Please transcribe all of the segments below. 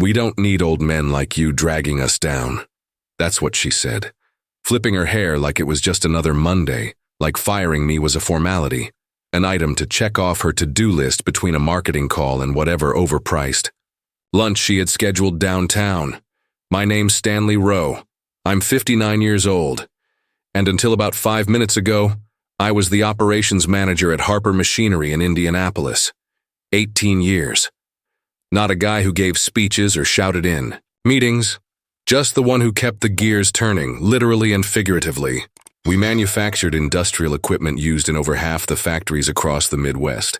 "We don't need old men like you dragging us down." That's what she said, flipping her hair like it was just another Monday, like firing me was a formality, an item to check off her to-do list between a marketing call and whatever overpriced. Lunch she had scheduled downtown. My name's Stanley Rowe. I'm 59 years old. And until about 5 minutes ago, I was the operations manager at Harper Machinery in Indianapolis. 18 years. Not a guy who gave speeches or shouted in meetings, just the one who kept the gears turning, literally and figuratively. We manufactured industrial equipment used in over half the factories across the Midwest,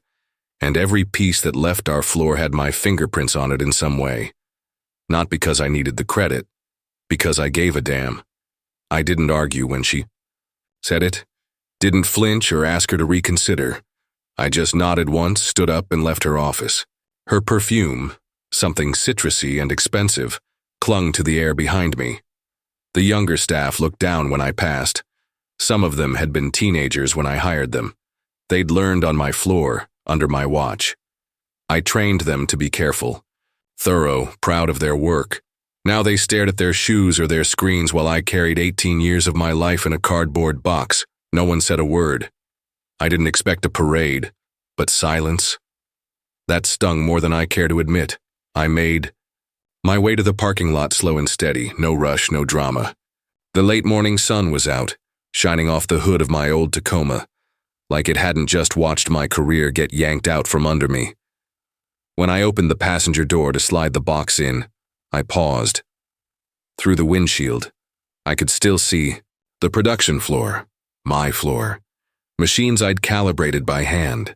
and every piece that left our floor had my fingerprints on it in some way. Not because I needed the credit, because I gave a damn. I didn't argue when she said it, didn't flinch or ask her to reconsider. I just nodded once, stood up, and left her office. Her perfume, something citrusy and expensive, clung to the air behind me. The younger staff looked down when I passed. Some of them had been teenagers when I hired them. They'd learned on my floor, under my watch. I trained them to be careful, thorough, proud of their work. Now they stared at their shoes or their screens while I carried 18 years of my life in a cardboard box. No one said a word. I didn't expect a parade, but silence. That stung more than I care to admit. I made my way to the parking lot slow and steady, no rush, no drama. The late morning sun was out, shining off the hood of my old Tacoma, like it hadn't just watched my career get yanked out from under me. When I opened the passenger door to slide the box in, I paused. Through the windshield, I could still see the production floor, my floor, machines I'd calibrated by hand,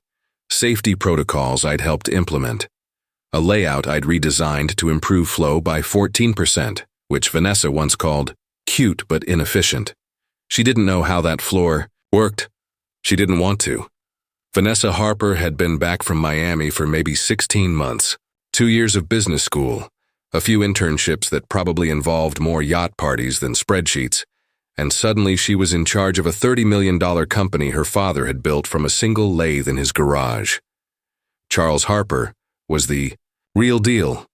safety protocols I'd helped implement, a layout I'd redesigned to improve flow by 14%, which Vanessa once called cute but inefficient. She didn't know how that floor worked. She didn't want to. Vanessa Harper had been back from Miami for maybe 16 months, 2 years of business school, a few internships that probably involved more yacht parties than spreadsheets, and suddenly she was in charge of a $30 million company her father had built from a single lathe in his garage. Charles Harper was the real deal,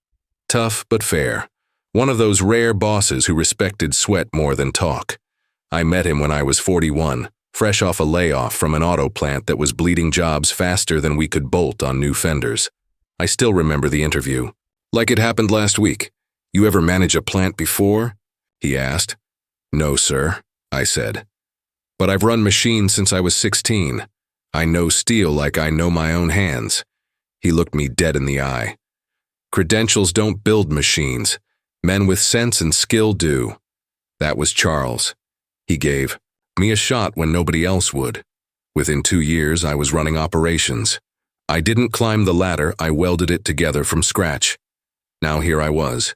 tough but fair, one of those rare bosses who respected sweat more than talk. I met him when I was 41, fresh off a layoff from an auto plant that was bleeding jobs faster than we could bolt on new fenders. I still remember the interview. "Like it happened last week. You ever manage a plant before?" he asked. "No, sir," I said. "But I've run machines since I was 16. I know steel like I know my own hands." He looked me dead in the eye. "Credentials don't build machines. Men with sense and skill do." That was Charles. He gave me a shot when nobody else would. Within 2 years, I was running operations. I didn't climb the ladder, I welded it together from scratch. Now here I was.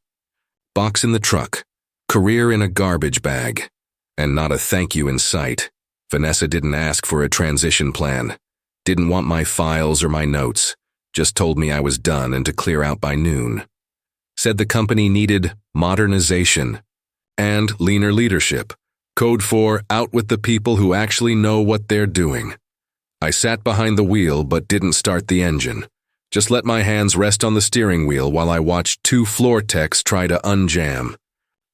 Box in the truck, career in a garbage bag, and not a thank you in sight. Vanessa didn't ask for a transition plan, didn't want my files or my notes, just told me I was done and to clear out by noon. Said the company needed modernization and leaner leadership. Code for out with the people who actually know what they're doing. I sat behind the wheel but didn't start the engine. Just let my hands rest on the steering wheel while I watched 2 floor techs try to unjam.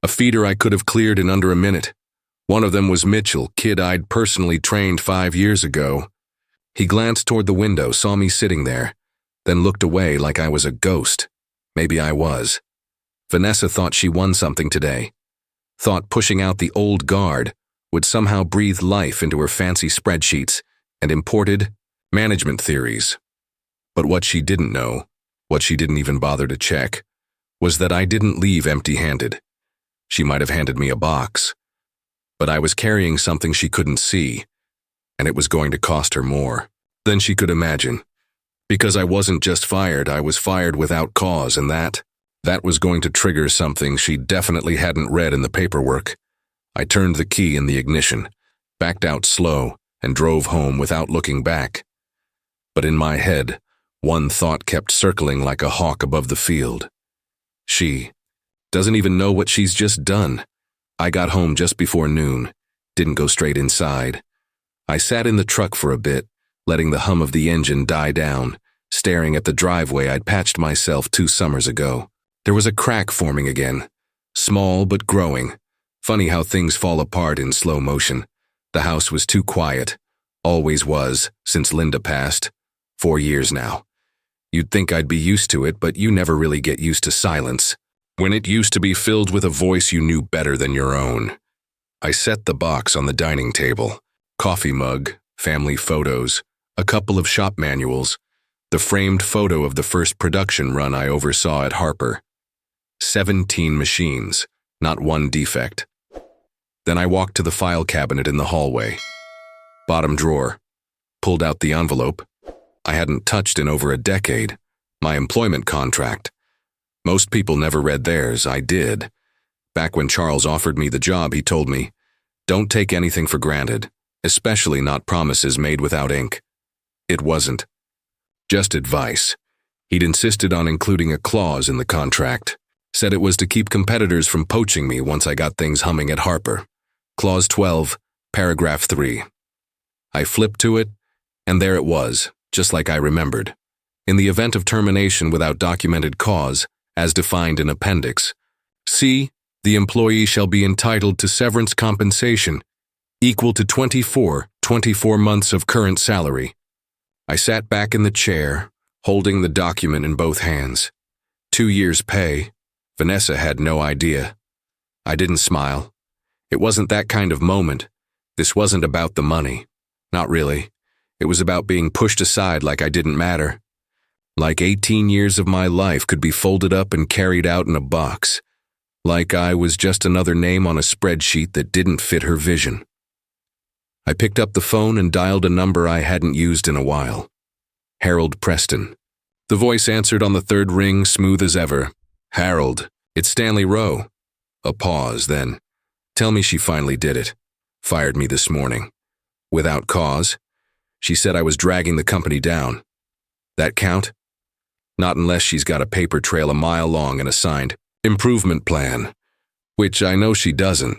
A feeder I could have cleared in under a minute. One of them was Mitchell, kid I'd personally trained 5 years ago. He glanced toward the window, saw me sitting there, then looked away like I was a ghost. Maybe I was. Vanessa thought she won something today. Thought pushing out the old guard would somehow breathe life into her fancy spreadsheets and imported management theories. But what she didn't know, what she didn't even bother to check, was that I didn't leave empty-handed. She might have handed me a box, but I was carrying something she couldn't see, and it was going to cost her more than she could imagine. Because I wasn't just fired, I was fired without cause, and that was going to trigger something she definitely hadn't read in the paperwork. I turned the key in the ignition, backed out slow, and drove home without looking back. But in my head, one thought kept circling like a hawk above the field. She doesn't even know what she's just done. I got home just before noon, didn't go straight inside. I sat in the truck for a bit, letting the hum of the engine die down, staring at the driveway I'd patched myself 2 summers ago. There was a crack forming again, small but growing. Funny how things fall apart in slow motion. The house was too quiet, always was, since Linda passed. 4 years now. You'd think I'd be used to it, but you never really get used to silence, when it used to be filled with a voice you knew better than your own. I set the box on the dining table. Coffee mug, family photos, a couple of shop manuals, the framed photo of the first production run I oversaw at Harper. 17 machines, not one defect. Then I walked to the file cabinet in the hallway. Bottom drawer. Pulled out the envelope. I hadn't touched in over a decade. My employment contract. Most people never read theirs. I did. Back when Charles offered me the job, he told me, "Don't take anything for granted, especially not promises made without ink." It wasn't. Just advice. He'd insisted on including a clause in the contract. Said it was to keep competitors from poaching me once I got things humming at Harper. Clause 12, paragraph 3. I flipped to it, and there it was, just like I remembered. In the event of termination without documented cause, as defined in Appendix C, the employee shall be entitled to severance compensation equal to 24 months of current salary. I sat back in the chair, holding the document in both hands. 2 years' pay. Vanessa had no idea. I didn't smile. It wasn't that kind of moment. This wasn't about the money. Not really. It was about being pushed aside like I didn't matter. Like 18 years of my life could be folded up and carried out in a box. Like I was just another name on a spreadsheet that didn't fit her vision. I picked up the phone and dialed a number I hadn't used in a while. Harold Preston. The voice answered on the third ring, smooth as ever. "Harold, it's Stanley Rowe." A pause, then, "Tell me she finally did it. Fired me this morning. Without cause. She said I was dragging the company down. That count? Not unless she's got a paper trail a mile long and a signed improvement plan. Which I know she doesn't."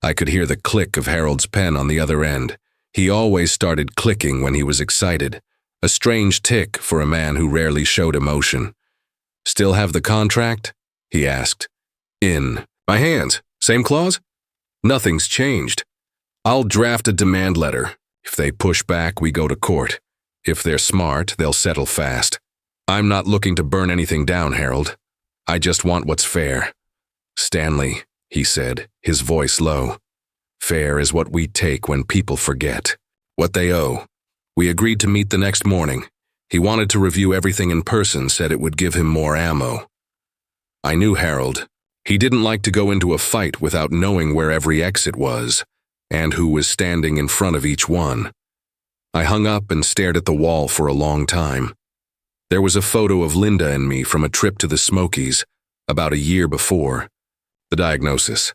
I could hear the click of Harold's pen on the other end. He always started clicking when he was excited. A strange tick for a man who rarely showed emotion. "Still have the contract?" he asked. "In my hands. Same clause?" "Nothing's changed. I'll draft a demand letter. If they push back, we go to court. If they're smart, they'll settle fast. I'm not looking to burn anything down, Harold. I just want what's fair." "Stanley," he said, his voice low. "Fair is what we take when people forget. What they owe." We agreed to meet the next morning. He wanted to review everything in person, said it would give him more ammo. I knew Harold. He didn't like to go into a fight without knowing where every exit was, and who was standing in front of each one. I hung up and stared at the wall for a long time. There was a photo of Linda and me from a trip to the Smokies, about a year before. The diagnosis.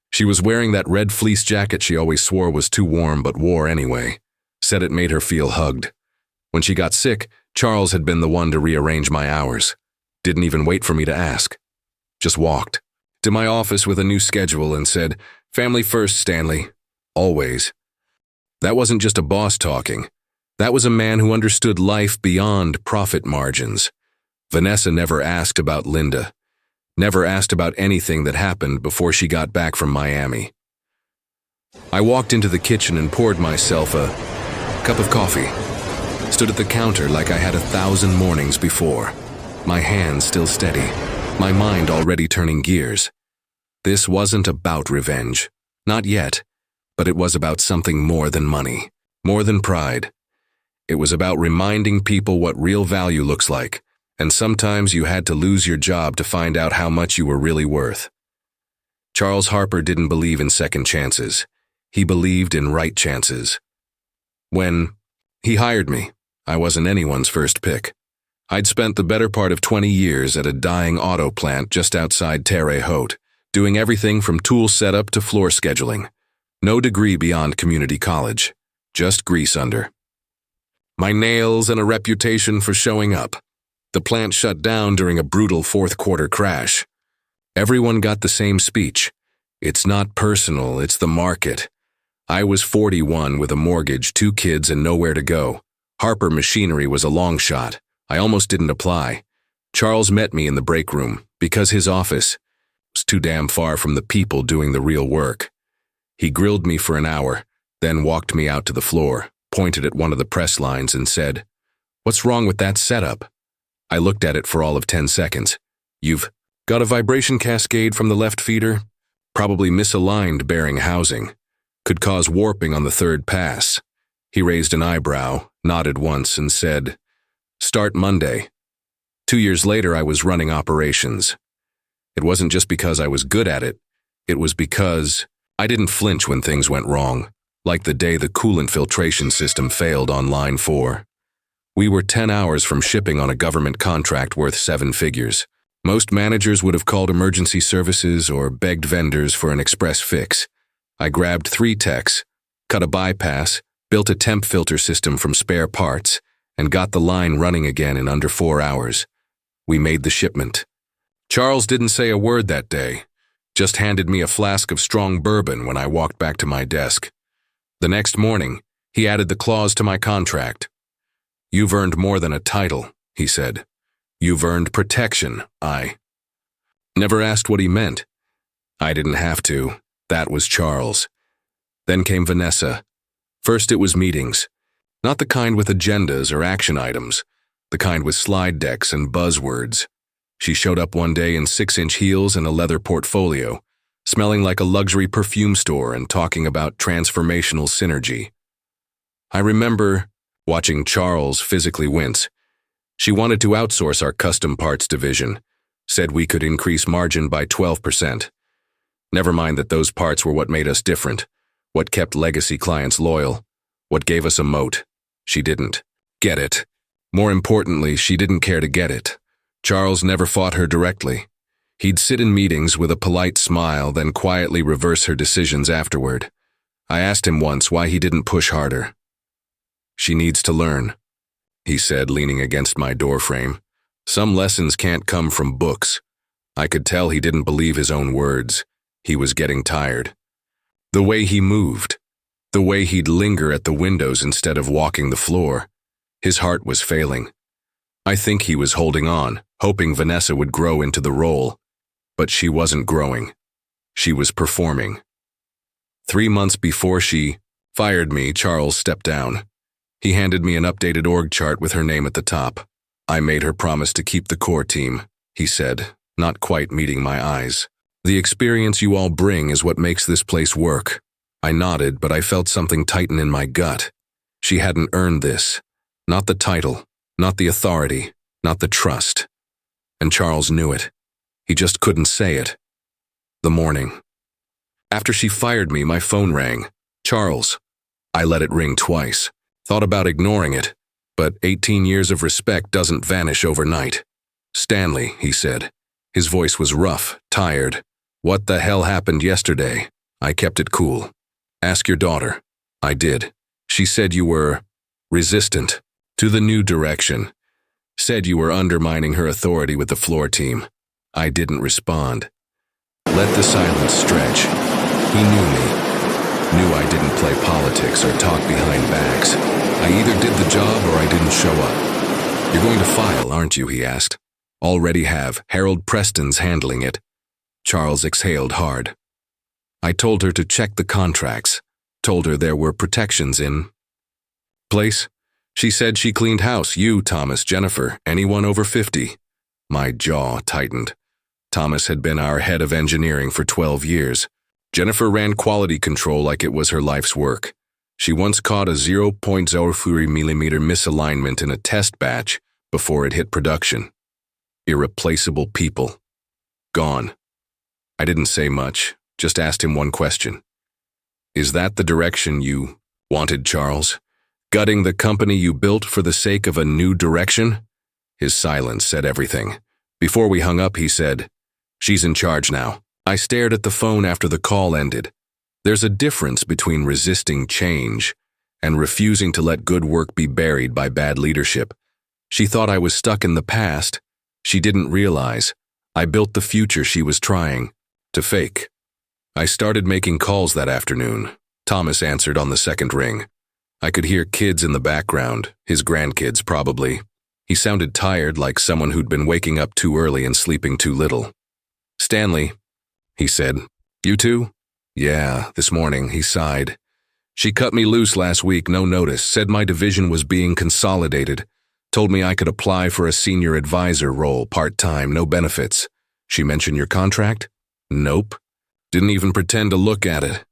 She was wearing that red fleece jacket she always swore was too warm but wore anyway. Said it made her feel hugged. When she got sick, Charles had been the one to rearrange my hours. Didn't even wait for me to ask. Just walked to my office with a new schedule and said, "Family first, Stanley. Always." That wasn't just a boss talking. That was a man who understood life beyond profit margins. Vanessa never asked about Linda. Never asked about anything that happened before she got back from Miami. I walked into the kitchen and poured myself a cup of coffee. Stood at the counter like I had 1,000 mornings before. My hands still steady. My mind already turning gears. This wasn't about revenge. Not yet. But it was about something more than money. More than pride. It was about reminding people what real value looks like. And sometimes you had to lose your job to find out how much you were really worth. Charles Harper didn't believe in second chances. He believed in right chances. When he hired me, I wasn't anyone's first pick. I'd spent the better part of 20 years at a dying auto plant just outside Terre Haute, doing everything from tool setup to floor scheduling. No degree beyond community college, just grease under. My nails and a reputation for showing up. The plant shut down during a brutal fourth-quarter crash. Everyone got the same speech. "It's not personal, it's the market." I was 41 with a mortgage, 2 kids, and nowhere to go. Harper Machinery was a long shot. I almost didn't apply. Charles met me in the break room because his office was too damn far from the people doing the real work. He grilled me for an hour, then walked me out to the floor, pointed at one of the press lines and said, "What's wrong with that setup?" I looked at it for all of 10 seconds. "You've got a vibration cascade from the left feeder? Probably misaligned bearing housing. Could cause warping on the third pass." He raised an eyebrow, nodded once, and said, "Start Monday." 2 years later, I was running operations. It wasn't just because I was good at it. It was because I didn't flinch when things went wrong, like the day the coolant filtration system failed on line 4. We were 10 hours from shipping on a government contract worth 7 figures. Most managers would have called emergency services or begged vendors for an express fix. I grabbed 3 techs, cut a bypass, built a temp filter system from spare parts, and got the line running again in under 4 hours. We made the shipment. Charles didn't say a word that day, just handed me a flask of strong bourbon when I walked back to my desk. The next morning, he added the clause to my contract. "You've earned more than a title," he said. "You've earned protection." I never asked what he meant. I didn't have to. That was Charles. Then came Vanessa. First it was meetings. Not the kind with agendas or action items, the kind with slide decks and buzzwords. She showed up one day in 6-inch heels and a leather portfolio, smelling like a luxury perfume store and talking about transformational synergy. I remember watching Charles physically wince. She wanted to outsource our custom parts division, said we could increase margin by 12%. Never mind that those parts were what made us different, what kept legacy clients loyal, what gave us a moat. She didn't get it. More importantly, she didn't care to get it. Charles never fought her directly. He'd sit in meetings with a polite smile, then quietly reverse her decisions afterward. I asked him once why he didn't push harder. "She needs to learn," he said, leaning against my doorframe. "Some lessons can't come from books." I could tell he didn't believe his own words. He was getting tired. The way he moved, the way he'd linger at the windows instead of walking the floor. His heart was failing. I think he was holding on, hoping Vanessa would grow into the role. But she wasn't growing. She was performing. 3 months before she fired me, Charles stepped down. He handed me an updated org chart with her name at the top. "I made her promise to keep the core team," he said, not quite meeting my eyes. "The experience you all bring is what makes this place work." I nodded, but I felt something tighten in my gut. She hadn't earned this. Not the title, not the authority, not the trust. And Charles knew it. He just couldn't say it. The morning after she fired me, my phone rang. "Charles." I let it ring twice. Thought about ignoring it, but 18 years of respect doesn't vanish overnight. "Stanley," he said. His voice was rough, tired. "What the hell happened yesterday?" I kept it cool. "Ask your daughter." I did. "She said you were resistant to the new direction. Said you were undermining her authority with the floor team." I didn't respond. Let the silence stretch. He knew me. Knew I didn't play politics or talk behind backs. I either did the job or I didn't show up. "You're going to file, aren't you?" he asked. "Already have. Harold Preston's handling it." Charles exhaled hard. I told her to check the contracts. Told her there were protections in place. She said she cleaned house. You, Thomas, Jennifer, anyone over 50. My jaw tightened. Thomas had been our head of engineering for 12 years. Jennifer ran quality control like it was her life's work. She once caught a 0.03 millimeter misalignment in a test batch before it hit production. Irreplaceable people. Gone. I didn't say much, just asked him one question. "Is that the direction you wanted, Charles? Gutting the company you built for the sake of a new direction?" His silence said everything. Before we hung up, he said, "She's in charge now." I stared at the phone after the call ended. There's a difference between resisting change and refusing to let good work be buried by bad leadership. She thought I was stuck in the past. She didn't realize I built the future she was trying to fake. I started making calls that afternoon. Thomas answered on the second ring. I could hear kids in the background, his grandkids probably. He sounded tired, like someone who'd been waking up too early and sleeping too little. "Stanley," he said. "You too?" "Yeah, this morning," he sighed. "She cut me loose last week, no notice, said my division was being consolidated, told me I could apply for a senior advisor role, part-time, no benefits. She mentioned your contract?" "Nope. Didn't even pretend to look at it."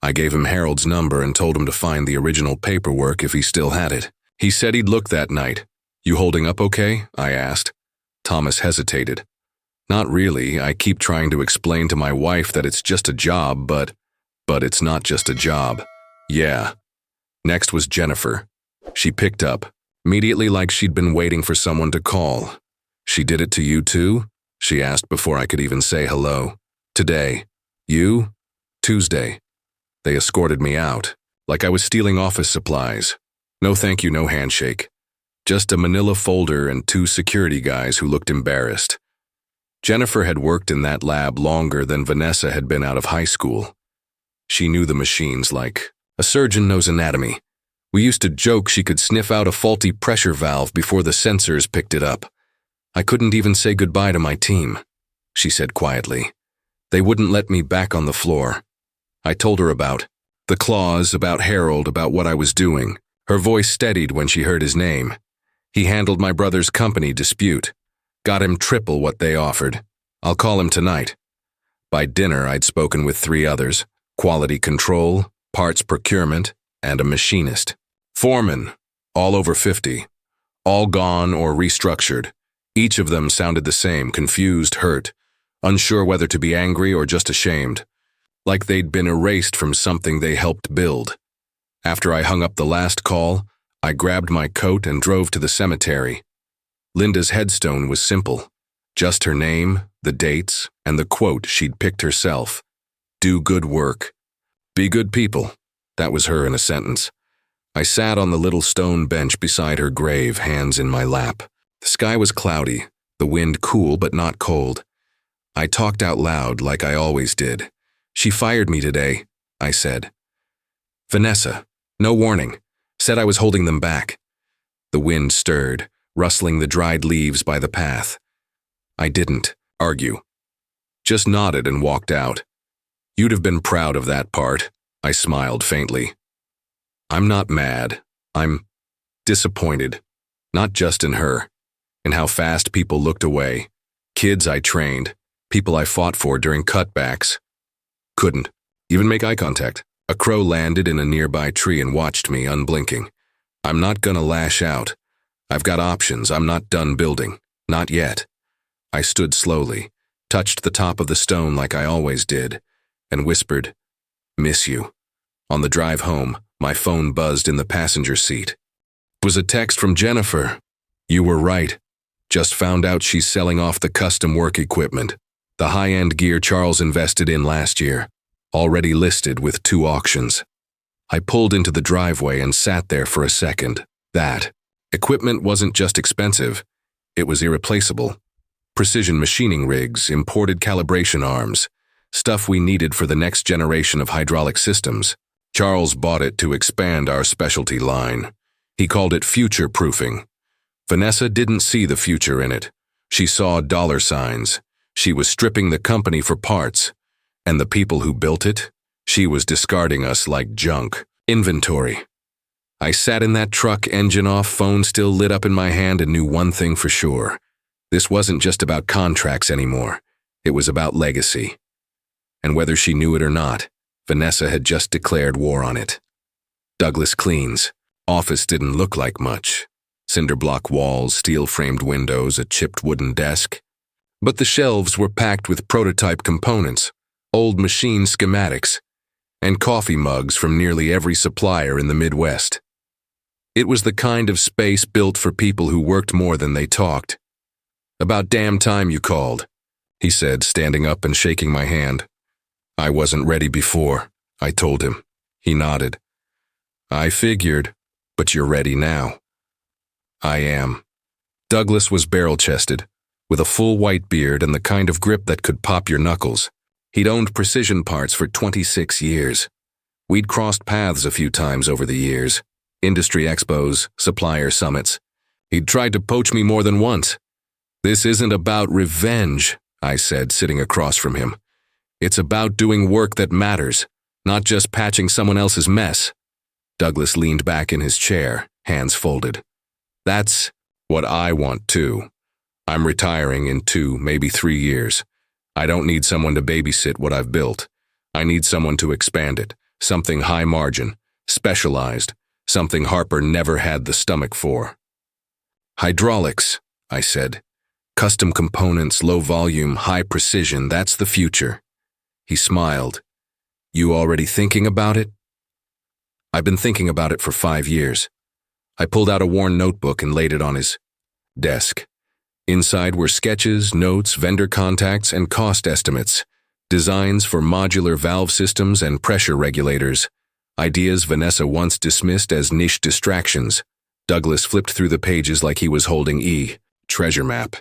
I gave him Harold's number and told him to find the original paperwork if he still had it. He said he'd look that night. "You holding up okay?" I asked. Thomas hesitated. "Not really. I keep trying to explain to my wife that it's just a job, but it's not just a job." "Yeah." Next was Jennifer. She picked up, immediately, like she'd been waiting for someone to call. "She did it to you too?" she asked before I could even say hello. "Today." "You?" "Tuesday." They escorted me out, like I was stealing office supplies. No thank you, no handshake. Just a manila folder and 2 security guys who looked embarrassed. Jennifer had worked in that lab longer than Vanessa had been out of high school. She knew the machines like a surgeon knows anatomy. We used to joke she could sniff out a faulty pressure valve before the sensors picked it up. "I couldn't even say goodbye to my team," she said quietly. "They wouldn't let me back on the floor." I told her about the clause, about Harold, about what I was doing. Her voice steadied when she heard his name. He handled my brother's company dispute. Got him triple what they offered. I'll call him tonight. By dinner, I'd spoken with 3 others: quality control, parts procurement, and a machinist. Foremen, all over 50. All gone or restructured. Each of them sounded the same, confused, hurt, unsure whether to be angry or just ashamed. Like they'd been erased from something they helped build. After I hung up the last call, I grabbed my coat and drove to the cemetery. Linda's headstone was simple. Just her name, the dates, and the quote she'd picked herself. "Do good work. Be good people." That was her in a sentence. I sat on the little stone bench beside her grave, hands in my lap. The sky was cloudy, the wind cool but not cold. I talked out loud like I always did. "She fired me today," I said. "Vanessa. No warning. Said I was holding them back." The wind stirred, rustling the dried leaves by the path. I didn't argue. Just nodded and walked out. "You'd have been proud of that part," I smiled faintly. "I'm not mad. I'm disappointed. Not just in her. In how fast people looked away. Kids I trained. People I fought for during cutbacks. Couldn't even make eye contact. A crow landed in a nearby tree and watched me, unblinking. I'm not gonna lash out. I've got options. I'm not done building. Not yet. I stood slowly, touched the top of the stone like I always did, and whispered, "Miss you." On the drive home, my phone buzzed in the passenger seat. It was a text from Jennifer. "You were right. Just found out she's selling off the custom work equipment. The high-end gear Charles invested in last year. Already listed with 2 auctions." I pulled into the driveway and sat there for a second. That equipment wasn't just expensive, it was irreplaceable. Precision machining rigs, imported calibration arms, stuff we needed for the next generation of hydraulic systems. Charles bought it to expand our specialty line. He called it future-proofing. Vanessa didn't see the future in it. She saw dollar signs. She was stripping the company for parts. And the people who built it, she was discarding us like junk. Inventory. I sat in that truck, engine off, phone still lit up in my hand, and knew one thing for sure. This wasn't just about contracts anymore. It was about legacy. And whether she knew it or not, Vanessa had just declared war on it. Douglas Clean's office didn't look like much. Cinder block walls, steel-framed windows, a chipped wooden desk. But the shelves were packed with prototype components, old machine schematics, and coffee mugs from nearly every supplier in the Midwest. It was the kind of space built for people who worked more than they talked. "About damn time you called," he said, standing up and shaking my hand. "I wasn't ready before," I told him. He nodded. "I figured, but you're ready now." "I am." Douglas was barrel-chested, with a full white beard and the kind of grip that could pop your knuckles. He'd owned precision parts for 26 years. We'd crossed paths a few times over the years, industry expos, supplier summits. He'd tried to poach me more than once. This isn't about revenge, I said, sitting across from him. It's about doing work that matters, not just patching someone else's mess. Douglas leaned back in his chair, hands folded. That's what I want too. I'm retiring in 2, maybe 3 years. I don't need someone to babysit what I've built. I need someone to expand it, something high margin, specialized, something Harper never had the stomach for. Hydraulics, I said. Custom components, low volume, high precision, that's the future. He smiled. You already thinking about it? I've been thinking about it for 5 years. I pulled out a worn notebook and laid it on his desk. Inside were sketches, notes, vendor contacts, and cost estimates, designs for modular valve systems and pressure regulators, ideas Vanessa once dismissed as niche distractions. Douglas flipped through the pages like he was holding treasure map.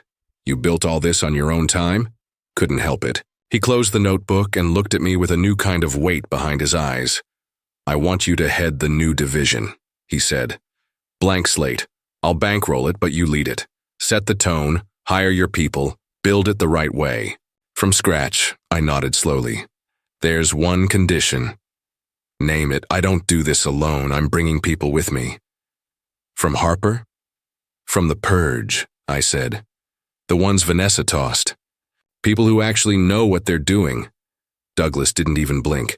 You built all this on your own time? Couldn't help it. He closed the notebook and looked at me with a new kind of weight behind his eyes. I want you to head the new division, he said. Blank slate. I'll bankroll it, but you lead it. Set the tone, hire your people, build it the right way. From scratch, I nodded slowly. There's one condition. Name it. I don't do this alone. I'm bringing people with me. From Harper? From the Purge, I said. The ones Vanessa tossed. People who actually know what they're doing. Douglas didn't even blink.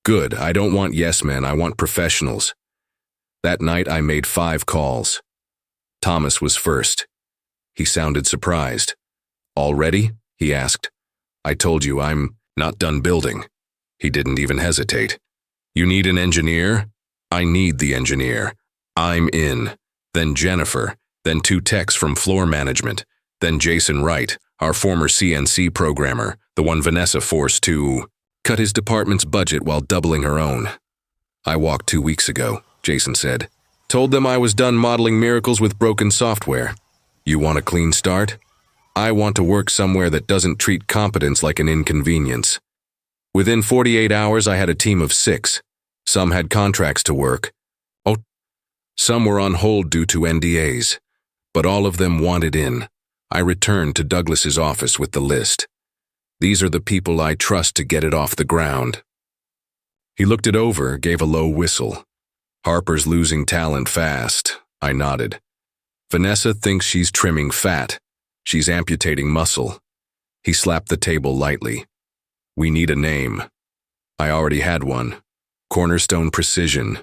Good, I don't want yes men, I want professionals. That night I made 5 calls. Thomas was first. He sounded surprised. Already? He asked. I told you I'm not done building. He didn't even hesitate. You need an engineer? I need the engineer. I'm in. Then Jennifer, then 2 techs from floor management, then Jason Wright, our former CNC programmer, the one Vanessa forced to cut his department's budget while doubling her own. I walked 2 weeks ago, Jason said. Told them I was done modeling miracles with broken software. You want a clean start? I want to work somewhere that doesn't treat competence like an inconvenience. Within 48 hours, I had a team of 6. Some had contracts to work. Some were on hold due to NDAs, but all of them wanted in. I returned to Douglas's office with the list. These are the people I trust to get it off the ground. He looked it over, gave a low whistle. Harper's losing talent fast, I nodded. Vanessa thinks she's trimming fat. She's amputating muscle. He slapped the table lightly. We need a name. I already had one. Cornerstone Precision,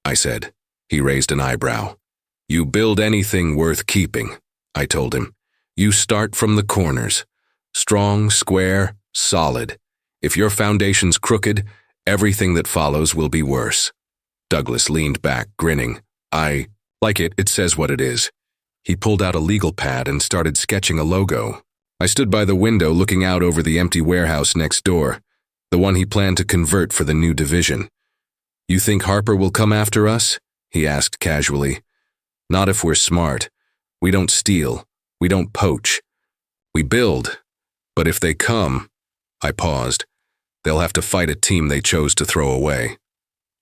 I said. He raised an eyebrow. You build anything worth keeping, I told him. You start from the corners. Strong, square, solid. If your foundation's crooked, everything that follows will be worse. Douglas leaned back, grinning. I like it, it says what it is. He pulled out a legal pad and started sketching a logo. I stood by the window looking out over the empty warehouse next door, the one he planned to convert for the new division. You think Harper will come after us? He asked casually. Not if we're smart. We don't steal. We don't poach. We build. But if they come, I paused, they'll have to fight a team they chose to throw away.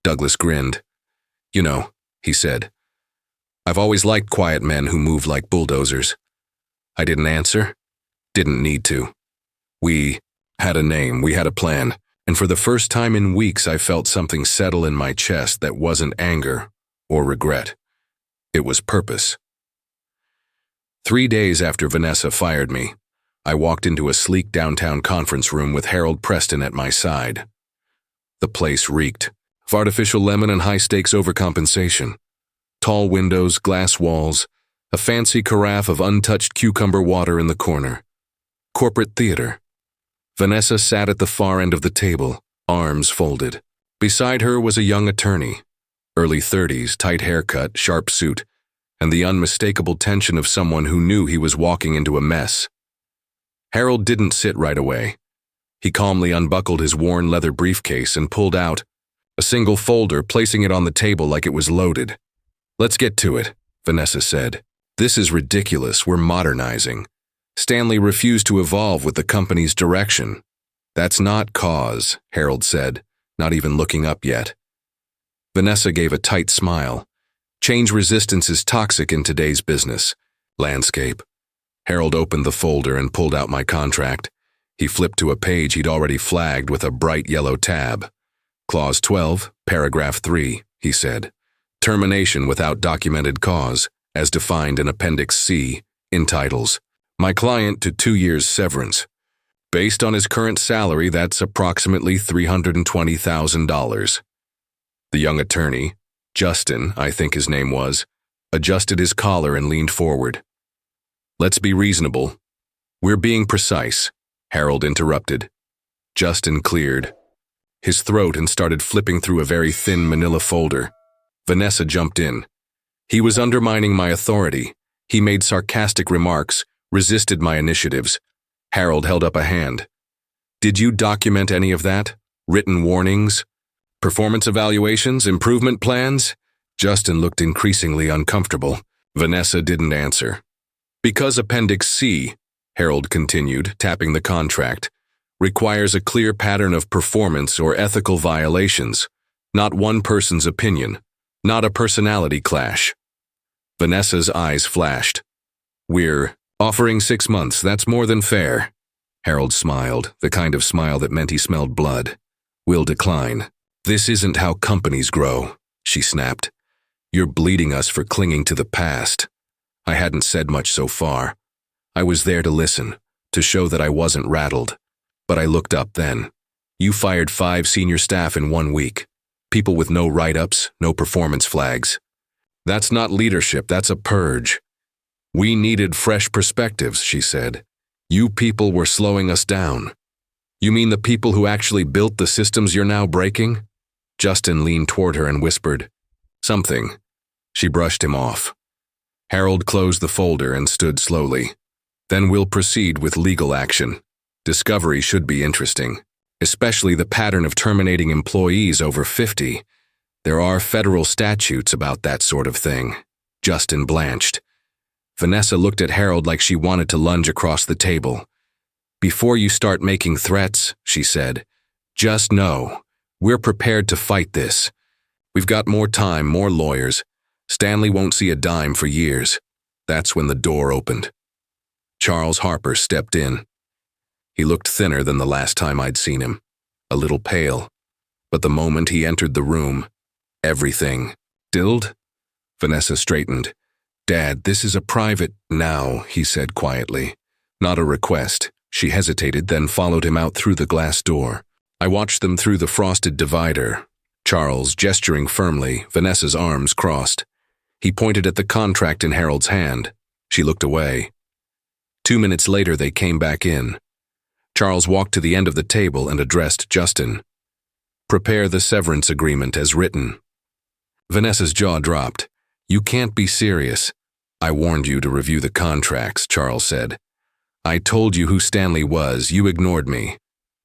Douglas grinned. You know, he said, I've always liked quiet men who move like bulldozers. I didn't answer. Didn't need to. We had a name, we had a plan, and for the first time in weeks I felt something settle in my chest that wasn't anger or regret. It was purpose. 3 days after Vanessa fired me, I walked into a sleek downtown conference room with Harold Preston at my side. The place reeked of artificial lemon and high-stakes overcompensation. Tall windows, glass walls, a fancy carafe of untouched cucumber water in the corner. Corporate theater. Vanessa sat at the far end of the table, arms folded. Beside her was a young attorney, early 30s, tight haircut, sharp suit, and the unmistakable tension of someone who knew he was walking into a mess. Harold didn't sit right away. He calmly unbuckled his worn leather briefcase and pulled out a single folder, placing it on the table like it was loaded. Let's get to it, Vanessa said. This is ridiculous, we're modernizing. Stanley refused to evolve with the company's direction. That's not cause, Harold said, not even looking up yet. Vanessa gave a tight smile. Change resistance is toxic in today's business. Landscape. Harold opened the folder and pulled out my contract. He flipped to a page he'd already flagged with a bright yellow tab. Clause 12, paragraph 3, he said. Termination without documented cause, as defined in Appendix C, entitles, my client to 2 years severance. Based on his current salary, that's approximately $320,000. The young attorney, Justin, I think his name was, adjusted his collar and leaned forward. Let's be reasonable. We're being precise, Harold interrupted. Justin cleared his throat and started flipping through a very thin manila folder. Vanessa jumped in. He was undermining my authority. He made sarcastic remarks, resisted my initiatives. Harold held up a hand. Did you document any of that? Written warnings? Performance evaluations? Improvement plans? Justin looked increasingly uncomfortable. Vanessa didn't answer. Because Appendix C, Harold continued, tapping the contract, requires a clear pattern of performance or ethical violations, not one person's opinion, not a personality clash. Vanessa's eyes flashed. We're offering 6 months, that's more than fair. Harold smiled, the kind of smile that meant he smelled blood. We'll decline. This isn't how companies grow, she snapped. You're bleeding us for clinging to the past. I hadn't said much so far. I was there to listen, to show that I wasn't rattled. But I looked up then. You fired 5 senior staff in 1 week. People with no write-ups, no performance flags. That's not leadership, that's a purge. We needed fresh perspectives, she said. You people were slowing us down. You mean the people who actually built the systems you're now breaking? Justin leaned toward her and whispered, something. She brushed him off. Harold closed the folder and stood slowly. Then we'll proceed with legal action. Discovery should be interesting, especially the pattern of terminating employees over 50. There are federal statutes about that sort of thing. Justin blanched. Vanessa looked at Harold like she wanted to lunge across the table. Before you start making threats, she said, just know, we're prepared to fight this. We've got more time, more lawyers. Stanley won't see a dime for years. That's when the door opened. Charles Harper stepped in. He looked thinner than the last time I'd seen him, a little pale. But the moment he entered the room, everything stilled. Vanessa straightened. Dad, this is a private now, he said quietly. Not a request. She hesitated, then followed him out through the glass door. I watched them through the frosted divider. Charles gesturing firmly, Vanessa's arms crossed. He pointed at the contract in Harold's hand. She looked away. 2 minutes later, they came back in. Charles walked to the end of the table and addressed Justin. Prepare the severance agreement as written. Vanessa's jaw dropped. You can't be serious. I warned you to review the contracts, Charles said. I told you who Stanley was, you ignored me.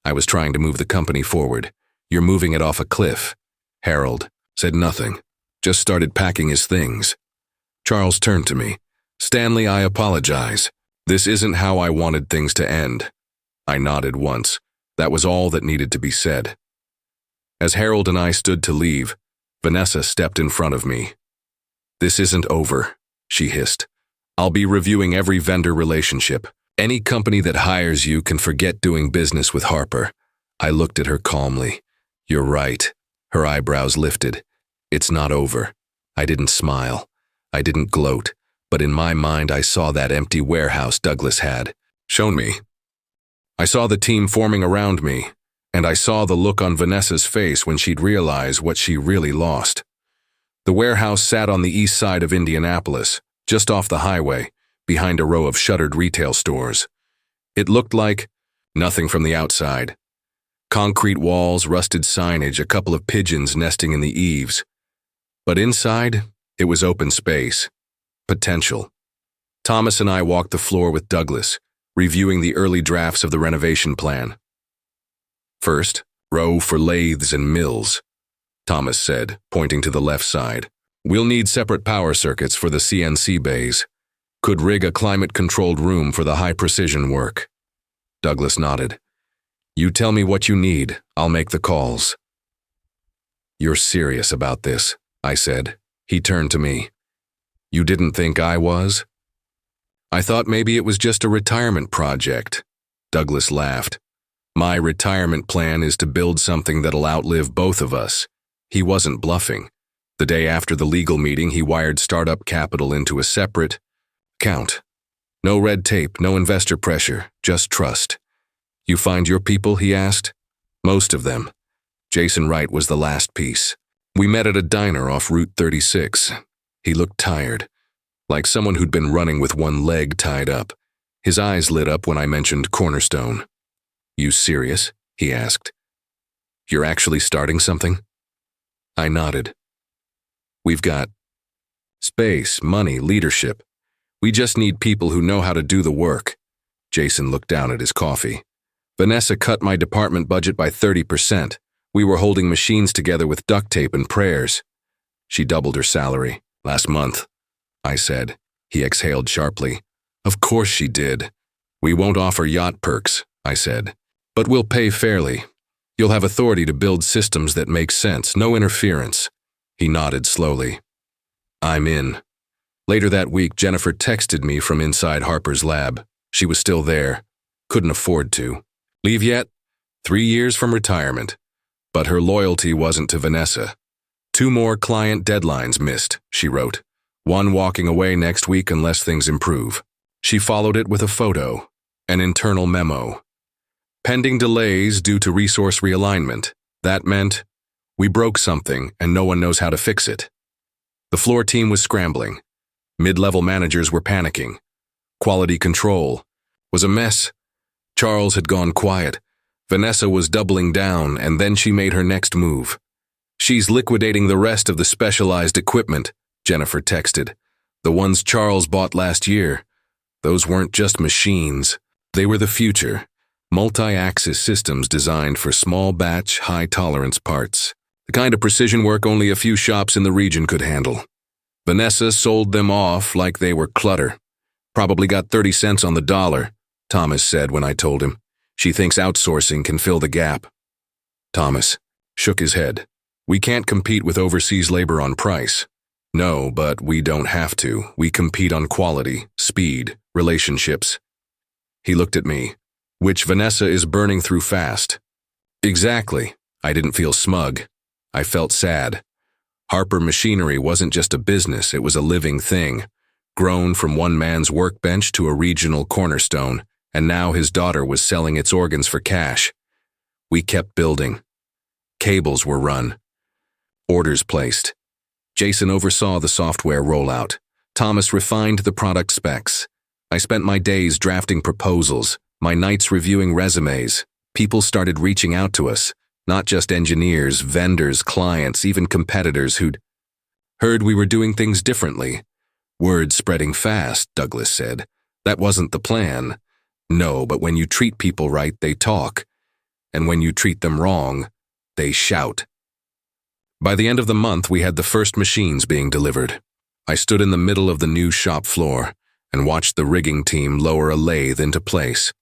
I was trying to move the company forward. You're moving it off a cliff. Harold said nothing, just started packing his things. Charles turned to me. Stanley, I apologize. This isn't how I wanted things to end. I nodded once. That was all that needed to be said. As Harold and I stood to leave, Vanessa stepped in front of me. This isn't over, she hissed. I'll be reviewing every vendor relationship. Any company that hires you can forget doing business with Harper. I looked at her calmly. You're right. Her eyebrows lifted. It's not over. I didn't smile. I didn't gloat. But in my mind, I saw that empty warehouse Douglas had shown me. I saw the team forming around me, and I saw the look on Vanessa's face when she'd realize what she really lost. The warehouse sat on the east side of Indianapolis, just off the highway, behind a row of shuttered retail stores. It looked like nothing from the outside. Concrete walls, rusted signage, a couple of pigeons nesting in the eaves. But inside, it was open space. Potential. Thomas and I walked the floor with Douglas, reviewing the early drafts of the renovation plan. First, row for lathes and mills, Thomas said, pointing to the left side. We'll need separate power circuits for the CNC bays. Could rig a climate-controlled room for the high-precision work. Douglas nodded. You tell me what you need, I'll make the calls. You're serious about this, I said. He turned to me. You didn't think I was? I thought maybe it was just a retirement project. Douglas laughed. My retirement plan is to build something that'll outlive both of us. He wasn't bluffing. The day after the legal meeting, he wired startup capital into a separate account. No red tape, no investor pressure, just trust. You find your people, he asked. Most of them. Jason Wright was the last piece. We met at a diner off Route 36. He looked tired, like someone who'd been running with one leg tied up. His eyes lit up when I mentioned Cornerstone. You serious? He asked. You're actually starting something? I nodded. We've got space, money, leadership. We just need people who know how to do the work. Jason looked down at his coffee. Vanessa cut my department budget by 30%. We were holding machines together with duct tape and prayers. She doubled her salary last month, I said. He exhaled sharply. Of course she did. We won't offer yacht perks, I said. But we'll pay fairly. You'll have authority to build systems that make sense, no interference. He nodded slowly. I'm in. Later that week, Jennifer texted me from inside Harper's lab. She was still there. Couldn't afford to. Leave yet? 3 years from retirement. But her loyalty wasn't to Vanessa. 2 more client deadlines missed, she wrote. 1 walking away next week unless things improve. She followed it with a photo, an internal memo. Pending delays due to resource realignment. That meant we broke something and no one knows how to fix it. The floor team was scrambling. Mid-level managers were panicking. Quality control was a mess. Charles had gone quiet. Vanessa was doubling down, and then she made her next move. She's liquidating the rest of the specialized equipment, Jennifer texted. The ones Charles bought last year. Those weren't just machines. They were the future. Multi-axis systems designed for small-batch, high-tolerance parts. The kind of precision work only a few shops in the region could handle. Vanessa sold them off like they were clutter. Probably got 30 cents on the dollar, Thomas said when I told him. She thinks outsourcing can fill the gap. Thomas shook his head. We can't compete with overseas labor on price. No, but we don't have to. We compete on quality, speed, relationships. He looked at me. Which Vanessa is burning through fast. Exactly. I didn't feel smug. I felt sad. Harper Machinery wasn't just a business, it was a living thing. Grown from one man's workbench to a regional cornerstone, and now his daughter was selling its organs for cash. We kept building. Cables were run. Orders placed. Jason oversaw the software rollout. Thomas refined the product specs. I spent my days drafting proposals, my nights reviewing resumes. People started reaching out to us, not just engineers, vendors, clients, even competitors who'd heard we were doing things differently. Word spreading fast, Douglas said. That wasn't the plan. No, but when you treat people right, they talk. And when you treat them wrong, they shout. By the end of the month, we had the first machines being delivered. I stood in the middle of the new shop floor and watched the rigging team lower a lathe into place.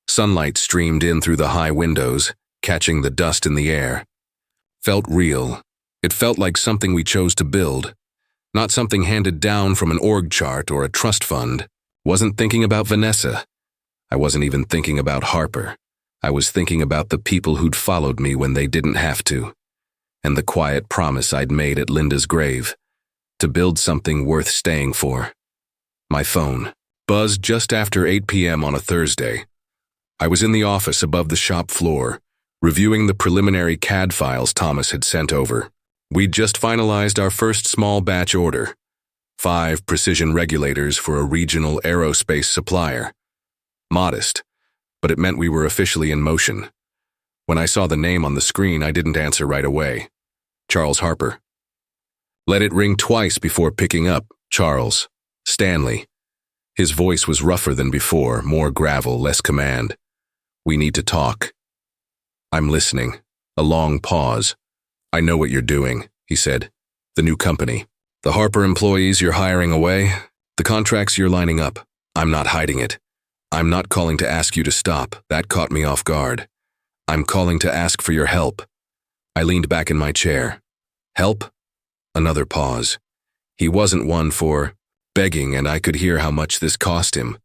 Sunlight streamed in through the high windows, catching the dust in the air. Felt real. It felt like something we chose to build, not something handed down from an org chart or a trust fund. Wasn't thinking about Vanessa. I wasn't even thinking about Harper. I was thinking about the people who'd followed me when they didn't have to, and the quiet promise I'd made at Linda's grave, to build something worth staying for. My phone buzzed just after 8 p.m. on a Thursday. I was in the office above the shop floor, reviewing the preliminary CAD files Thomas had sent over. We'd just finalized our first small batch order, 5 precision regulators for a regional aerospace supplier. Modest, but it meant we were officially in motion. When I saw the name on the screen, I didn't answer right away. Charles Harper. Let it ring twice before picking up. Charles. Stanley. His voice was rougher than before, more gravel, less command. We need to talk. I'm listening. A long pause. I know what you're doing, he said. The new company. The Harper employees you're hiring away. The contracts you're lining up. I'm not hiding it. I'm not calling to ask you to stop. That caught me off guard. I'm calling to ask for your help. I leaned back in my chair. Help? Another pause. He wasn't one for begging, and I could hear how much this cost him.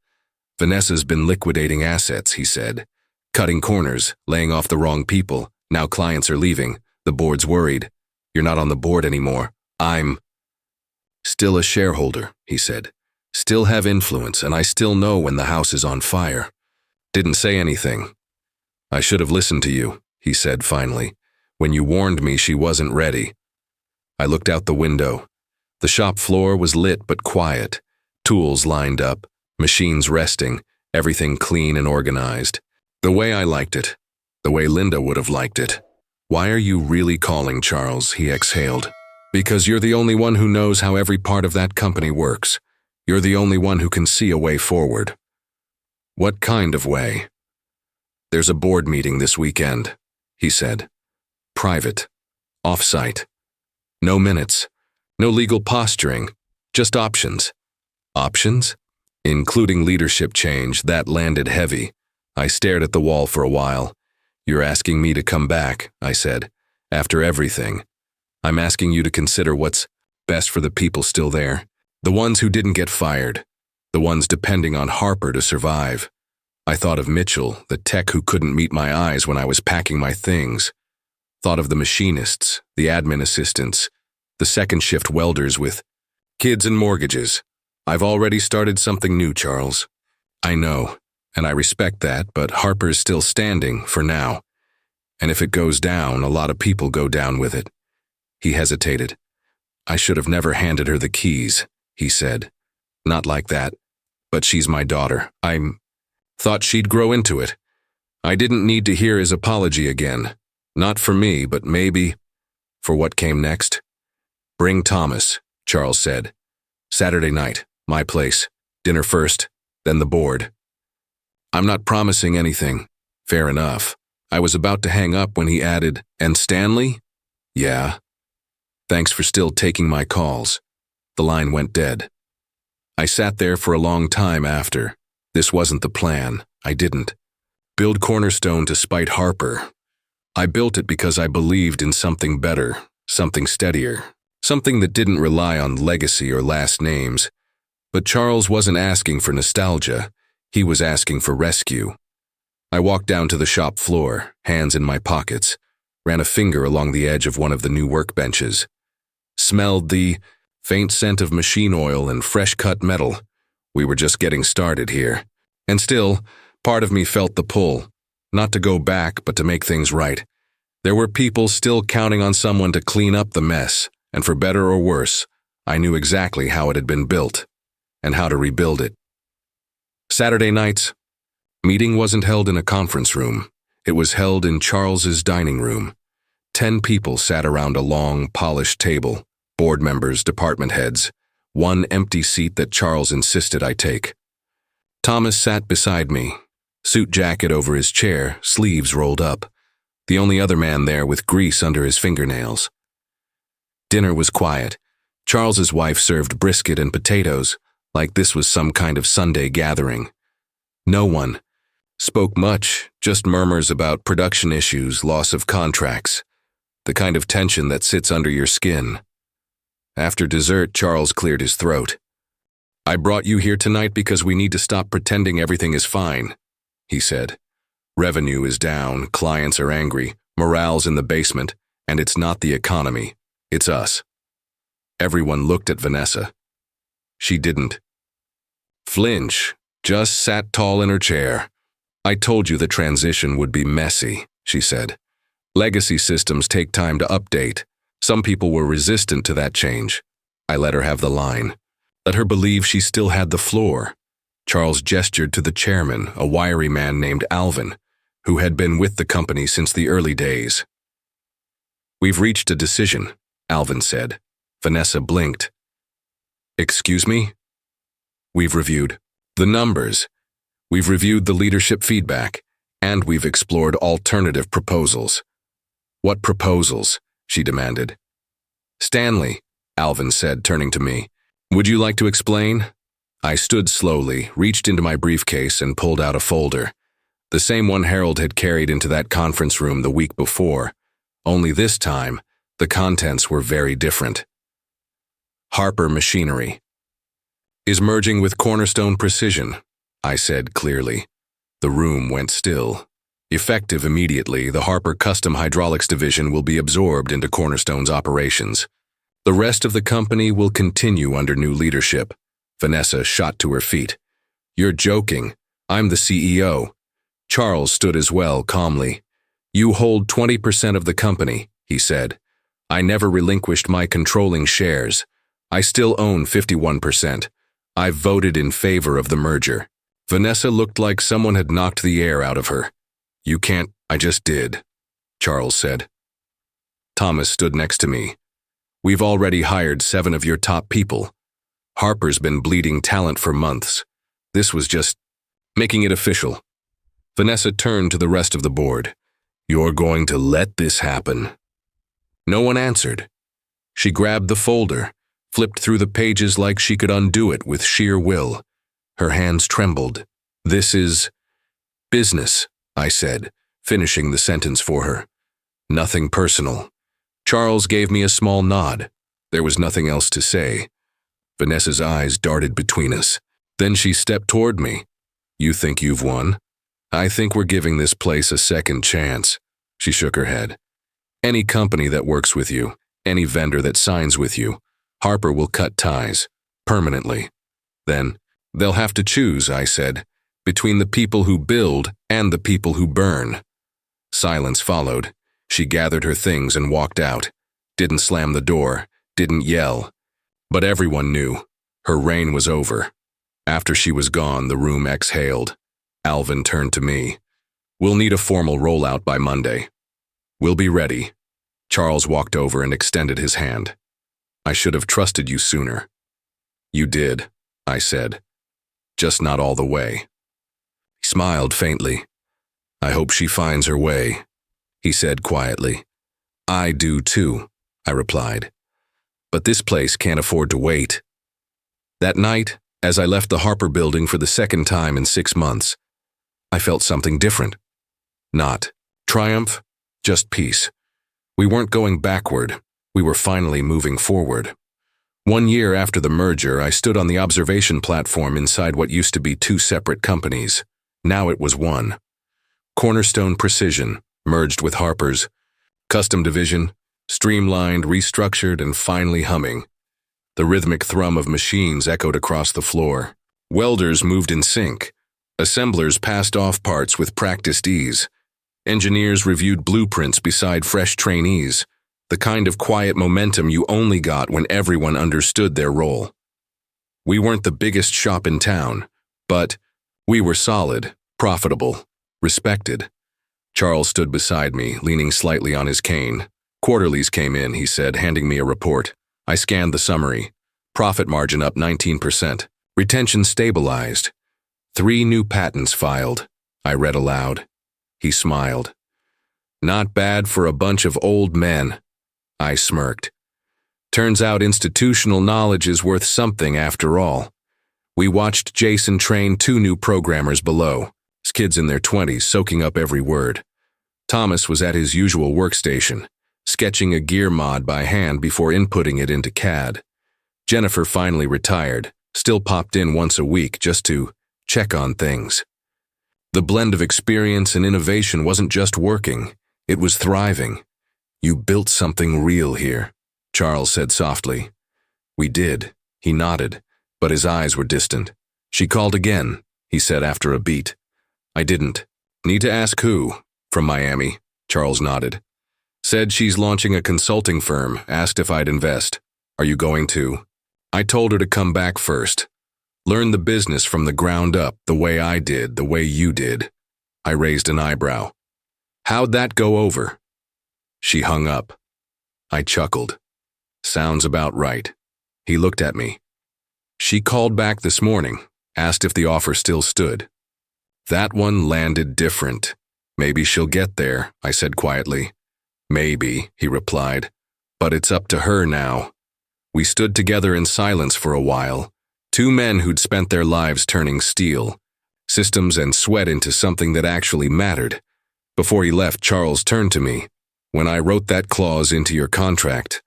Vanessa's been liquidating assets, he said. Cutting corners, laying off the wrong people. Now clients are leaving. The board's worried. You're not on the board anymore. I'm still a shareholder, he said. Still have influence, and I still know when the house is on fire. Didn't say anything. I should have listened to you, he said finally, when you warned me she wasn't ready. I looked out the window. The shop floor was lit but quiet. Tools lined up, machines resting, everything clean and organized. The way I liked it. The way Linda would have liked it. Why are you really calling, Charles? He exhaled. Because you're the only one who knows how every part of that company works. You're the only one who can see a way forward. What kind of way? There's a board meeting this weekend, he said. Private. Off-site. No minutes. No legal posturing. Just options. Options? Including leadership change. That landed heavy. I stared at the wall for a while. You're asking me to come back, I said. After everything. I'm asking you to consider what's best for the people still there. The ones who didn't get fired. The ones depending on Harper to survive. I thought of Mitchell, the tech who couldn't meet my eyes when I was packing my things. Thought of the machinists, the admin assistants, the second shift welders with kids and mortgages. I've already started something new, Charles. I know, and I respect that, but Harper's still standing for now. And if it goes down, a lot of people go down with it. He hesitated. I should have never handed her the keys, he said. Not like that. But she's my daughter. I thought she'd grow into it. I didn't need to hear his apology again. Not for me, but maybe for what came next. Bring Thomas, Charles said. Saturday night, my place. Dinner first, then the board. I'm not promising anything. Fair enough. I was about to hang up when he added, and Stanley? Yeah. Thanks for still taking my calls. The line went dead. I sat there for a long time after. This wasn't the plan. I didn't build Cornerstone to spite Harper. I built it because I believed in something better, something steadier, something that didn't rely on legacy or last names. But Charles wasn't asking for nostalgia. He was asking for rescue. I walked down to the shop floor, hands in my pockets, ran a finger along the edge of one of the new workbenches. Smelled the faint scent of machine oil and fresh-cut metal. We were just getting started here. And still, part of me felt the pull. Not to go back, but to make things right. There were people still counting on someone to clean up the mess, and for better or worse, I knew exactly how it had been built, and how to rebuild it. Saturday nights, meeting wasn't held in a conference room. It was held in Charles's dining room. 10 people sat around a long, polished table, board members, department heads, one empty seat that Charles insisted I take. Thomas sat beside me, suit jacket over his chair, sleeves rolled up, the only other man there with grease under his fingernails. Dinner was quiet. Charles's wife served brisket and potatoes, like this was some kind of Sunday gathering. No one spoke much, just murmurs about production issues, loss of contracts, the kind of tension that sits under your skin. After dessert, Charles cleared his throat. I brought you here tonight because we need to stop pretending everything is fine, he said. Revenue is down, clients are angry, morale's in the basement, and it's not the economy, it's us. Everyone looked at Vanessa. She didn't flinch, just sat tall in her chair. I told you the transition would be messy, she said. Legacy systems take time to update. Some people were resistant to that change. I let her have the line. Let her believe she still had the floor. Charles gestured to the chairman, a wiry man named Alvin, who had been with the company since the early days. We've reached a decision, Alvin said. Vanessa blinked. Excuse me? We've reviewed the numbers. We've reviewed the leadership feedback, and we've explored alternative proposals. What proposals? She demanded. Stanley, Alvin said, turning to me. Would you like to explain? I stood slowly, reached into my briefcase, and pulled out a folder. The same one Harold had carried into that conference room the week before. Only this time, the contents were very different. Harper Machinery is merging with Cornerstone Precision, I said clearly. The room went still. Effective immediately, the Harper Custom Hydraulics Division will be absorbed into Cornerstone's operations. The rest of the company will continue under new leadership. Vanessa shot to her feet. You're joking. I'm the CEO. Charles stood as well, calmly. You hold 20% of the company, he said. I never relinquished my controlling shares. I still own 51%. I've voted in favor of the merger. Vanessa looked like someone had knocked the air out of her. You can't, I just did, Charles said. Thomas stood next to me. We've already hired 7 of your top people. Harper's been bleeding talent for months. This was just making it official. Vanessa turned to the rest of the board. You're going to let this happen? No one answered. She grabbed the folder, flipped through the pages like she could undo it with sheer will. Her hands trembled. This is business, I said, finishing the sentence for her. Nothing personal. Charles gave me a small nod. There was nothing else to say. Vanessa's eyes darted between us. Then she stepped toward me. You think you've won? I think we're giving this place a second chance. She shook her head. Any company that works with you, any vendor that signs with you, Harper will cut ties, permanently. Then, they'll have to choose, I said, between the people who build and the people who burn. Silence followed. She gathered her things and walked out. Didn't slam the door, didn't yell. But everyone knew. Her reign was over. After she was gone, the room exhaled. Alvin turned to me. We'll need a formal rollout by Monday. We'll be ready. Charles walked over and extended his hand. I should have trusted you sooner. You did, I said. Just not all the way. He smiled faintly. I hope she finds her way, he said quietly. I do too, I replied. But this place can't afford to wait. That night, as I left the Harper building for the second time in 6 months, I felt something different. Not triumph, just peace. We weren't going backward. We were finally moving forward. 1 year after the merger, I stood on the observation platform inside what used to be 2 separate companies. Now it was one. Cornerstone Precision, merged with Harper's. Custom Division, streamlined, restructured, and finally humming. The rhythmic thrum of machines echoed across the floor. Welders moved in sync. Assemblers passed off parts with practiced ease. Engineers reviewed blueprints beside fresh trainees, the kind of quiet momentum you only got when everyone understood their role. We weren't the biggest shop in town, but we were solid, profitable, respected. Charles stood beside me, leaning slightly on his cane. Quarterlies came in, he said, handing me a report. I scanned the summary. Profit margin up 19%. Retention stabilized. 3 new patents filed. I read aloud. He smiled. Not bad for a bunch of old men. I smirked. Turns out institutional knowledge is worth something after all. We watched Jason train 2 new programmers below, his kids in their 20s soaking up every word. Thomas was at his usual workstation, sketching a gear mod by hand before inputting it into CAD. Jennifer finally retired, still popped in once a week just to check on things. The blend of experience and innovation wasn't just working, it was thriving. You built something real here, Charles said softly. We did, he nodded, but his eyes were distant. She called again, he said after a beat. I didn't. Need to ask who? From Miami, Charles nodded. Said she's launching a consulting firm, asked if I'd invest. Are you going to? I told her to come back first. Learn the business from the ground up, the way I did, the way you did. I raised an eyebrow. How'd that go over? She hung up. I chuckled. Sounds about right. He looked at me. She called back this morning, asked if the offer still stood. That one landed different. Maybe she'll get there, I said quietly. Maybe, he replied, but it's up to her now. We stood together in silence for a while, 2 men who'd spent their lives turning steel, systems and sweat into something that actually mattered. Before he left, Charles turned to me. When I wrote that clause into your contract,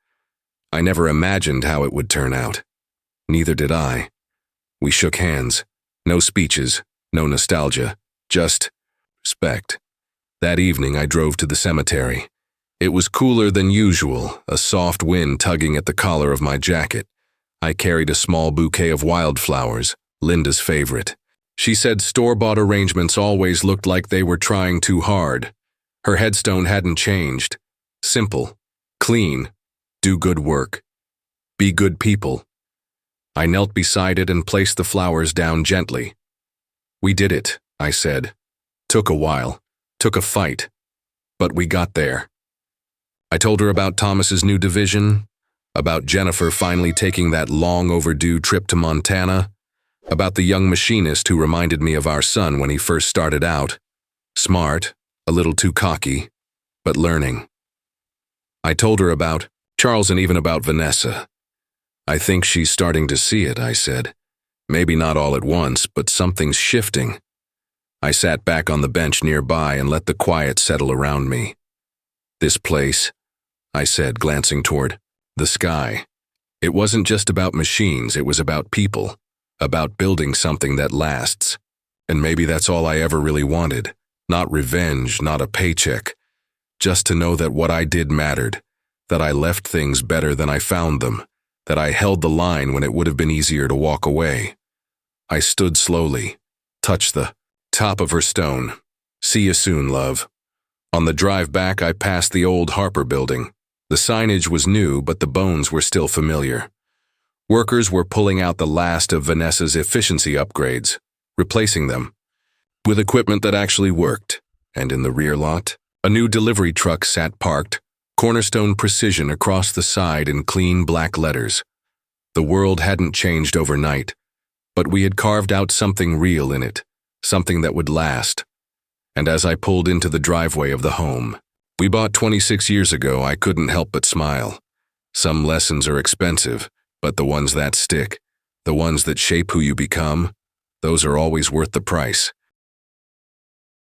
I never imagined how it would turn out. Neither did I. We shook hands. No speeches, no nostalgia, just respect. That evening I drove to the cemetery. It was cooler than usual, a soft wind tugging at the collar of my jacket. I carried a small bouquet of wildflowers, Linda's favorite. She said store-bought arrangements always looked like they were trying too hard. Her headstone hadn't changed. Simple, clean, do good work. Be good people. I knelt beside it and placed the flowers down gently. We did it, I said. Took a while, took a fight, but we got there. I told her about Thomas's new division, about Jennifer finally taking that long-overdue trip to Montana, about the young machinist who reminded me of our son when he first started out. Smart, a little too cocky, but learning. I told her about Charles and even about Vanessa. I think she's starting to see it, I said. Maybe not all at once, but something's shifting. I sat back on the bench nearby and let the quiet settle around me. This place, I said, glancing toward the sky. It wasn't just about machines, it was about people, about building something that lasts. And maybe that's all I ever really wanted. Not revenge, not a paycheck. Just to know that what I did mattered, that I left things better than I found them, that I held the line when it would have been easier to walk away. I stood slowly, touched the top of her stone. See you soon, love. On the drive back, I passed the old Harper building. The signage was new, but the bones were still familiar. Workers were pulling out the last of Vanessa's efficiency upgrades, replacing them with equipment that actually worked. And in the rear lot, a new delivery truck sat parked, Cornerstone Precision across the side in clean black letters. The world hadn't changed overnight, but we had carved out something real in it, something that would last. And as I pulled into the driveway of the home we bought 26 years ago, I couldn't help but smile. Some lessons are expensive, but the ones that stick, the ones that shape who you become, those are always worth the price.